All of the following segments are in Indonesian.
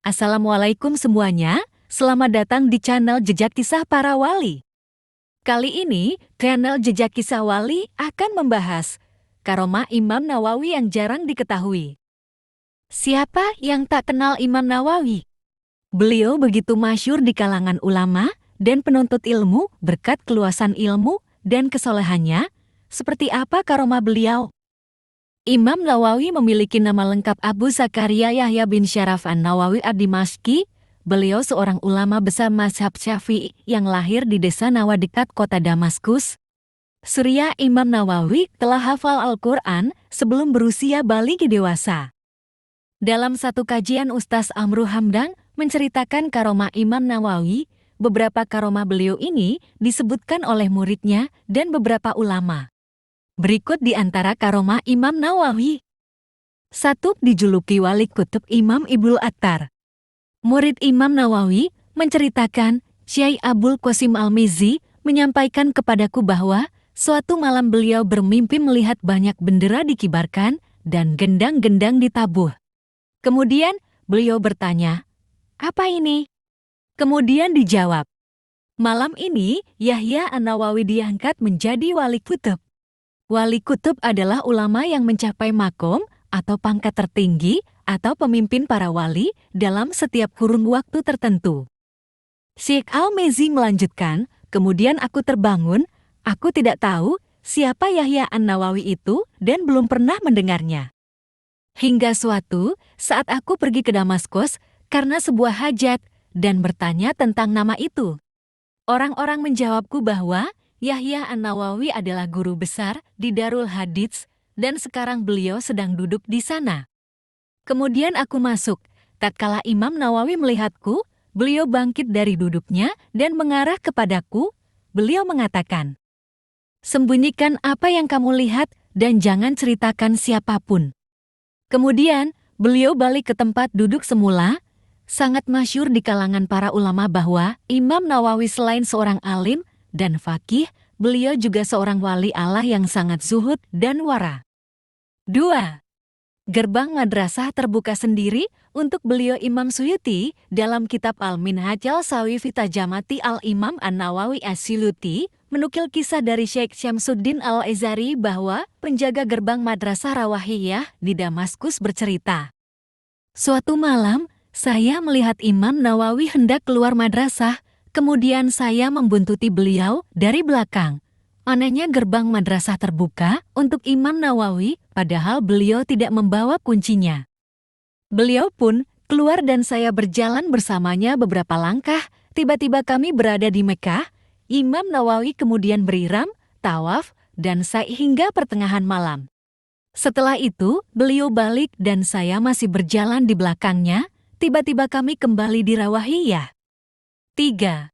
Assalamualaikum semuanya, selamat datang di channel Jejak Kisah Para Wali. Kali ini, channel Jejak Kisah Wali akan membahas karomah Imam Nawawi yang jarang diketahui. Siapa yang tak kenal Imam Nawawi? Beliau begitu masyhur di kalangan ulama dan penuntut ilmu berkat keluasan ilmu dan kesolehannya. Seperti apa karomah beliau? Imam Nawawi memiliki nama lengkap Abu Zakaria Yahya bin Syaraf an-Nawawi ad-Dimashqi. Beliau seorang ulama besar mazhab Syafi'i yang lahir di desa Nawa dekat kota Damaskus, Suriah. Imam Nawawi telah hafal Al-Quran sebelum berusia balik dewasa. Dalam satu kajian Ustaz Amru Hamdan menceritakan karomah Imam Nawawi, beberapa karomah beliau ini disebutkan oleh muridnya dan beberapa ulama. Berikut di antara karomah Imam Nawawi. 1. Dijuluki Wali Kutub Imam Ibnu Attar. Murid Imam Nawawi menceritakan, Syekh Abul Qasim Al-Mizzi menyampaikan kepadaku bahwa suatu malam beliau bermimpi melihat banyak bendera dikibarkan dan gendang-gendang ditabuh. Kemudian beliau bertanya, "Apa ini?" Kemudian dijawab, "Malam ini Yahya an-Nawawi diangkat menjadi wali kutub." Wali kutub adalah ulama yang mencapai makom atau pangkat tertinggi atau pemimpin para wali dalam setiap kurun waktu tertentu. Syekh Al-Mizzi melanjutkan, "Kemudian aku terbangun, aku tidak tahu siapa Yahya an-Nawawi itu dan belum pernah mendengarnya. Hingga suatu saat aku pergi ke Damaskus karena sebuah hajat dan bertanya tentang nama itu. Orang-orang menjawabku bahwa Yahya an-Nawawi adalah guru besar di Darul Hadits dan sekarang beliau sedang duduk di sana. Kemudian aku masuk. Tatkala Imam Nawawi melihatku, beliau bangkit dari duduknya dan mengarah kepadaku. Beliau mengatakan, 'Sembunyikan apa yang kamu lihat dan jangan ceritakan siapapun.' Kemudian beliau balik ke tempat duduk semula." Sangat masyhur di kalangan para ulama bahwa Imam Nawawi selain seorang alim dan faqih, beliau juga seorang wali Allah yang sangat zuhud dan wara. 2. Gerbang madrasah terbuka sendiri untuk beliau. Imam Suyuti dalam kitab Al-Minhaj al-Sawi fi Tarjamati al-Imam an-Nawawi as-Suyuti menukil kisah dari Syekh Syamsuddin al-Izari bahwa penjaga gerbang madrasah Rawahiyah di Damaskus bercerita, "Suatu malam, saya melihat Imam Nawawi hendak keluar madrasah. Kemudian saya membuntuti beliau dari belakang. Anehnya gerbang madrasah terbuka untuk Imam Nawawi, padahal beliau tidak membawa kuncinya. Beliau pun keluar dan saya berjalan bersamanya beberapa langkah. Tiba-tiba kami berada di Mekah. Imam Nawawi kemudian beriram, tawaf, dan sa'i hingga pertengahan malam. Setelah itu, beliau balik dan saya masih berjalan di belakangnya. Tiba-tiba kami kembali di Rawahiyah." 3.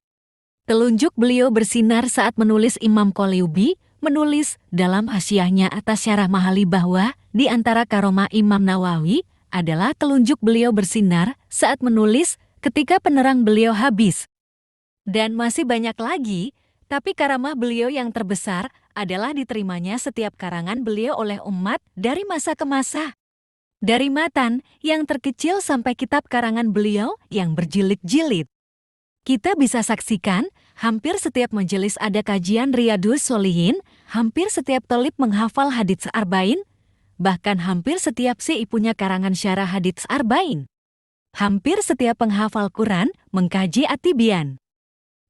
Telunjuk beliau bersinar saat menulis. Imam Qolyubi menulis dalam hasyiahnya atas Syarah Mahali bahwa di antara karomah Imam Nawawi adalah telunjuk beliau bersinar saat menulis ketika penerang beliau habis. Dan masih banyak lagi, tapi karamah beliau yang terbesar adalah diterimanya setiap karangan beliau oleh umat dari masa ke masa. Dari matan yang terkecil sampai kitab karangan beliau yang berjilid-jilid. Kita bisa saksikan, hampir setiap majelis ada kajian Riyadhus Sholihin, hampir setiap thalib menghafal hadits arba'in, bahkan hampir setiap si punya karangan syarah hadits arba'in. Hampir setiap penghafal Quran mengkaji At-Tibyan.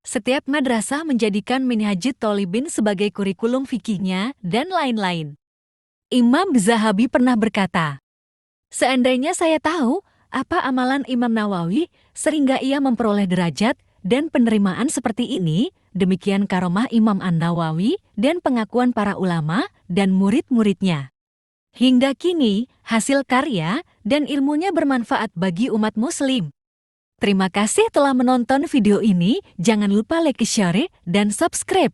Setiap madrasah menjadikan Minhajut Thalibin sebagai kurikulum fikihnya dan lain-lain. Imam Zahabi pernah berkata, "Seandainya saya tahu apa amalan Imam Nawawi sehingga ia memperoleh derajat dan penerimaan seperti ini, demikian karomah Imam An-Nawawi dan pengakuan para ulama dan murid-muridnya. Hingga kini, hasil karya dan ilmunya bermanfaat bagi umat muslim." Terima kasih telah menonton video ini, jangan lupa like, share, dan subscribe.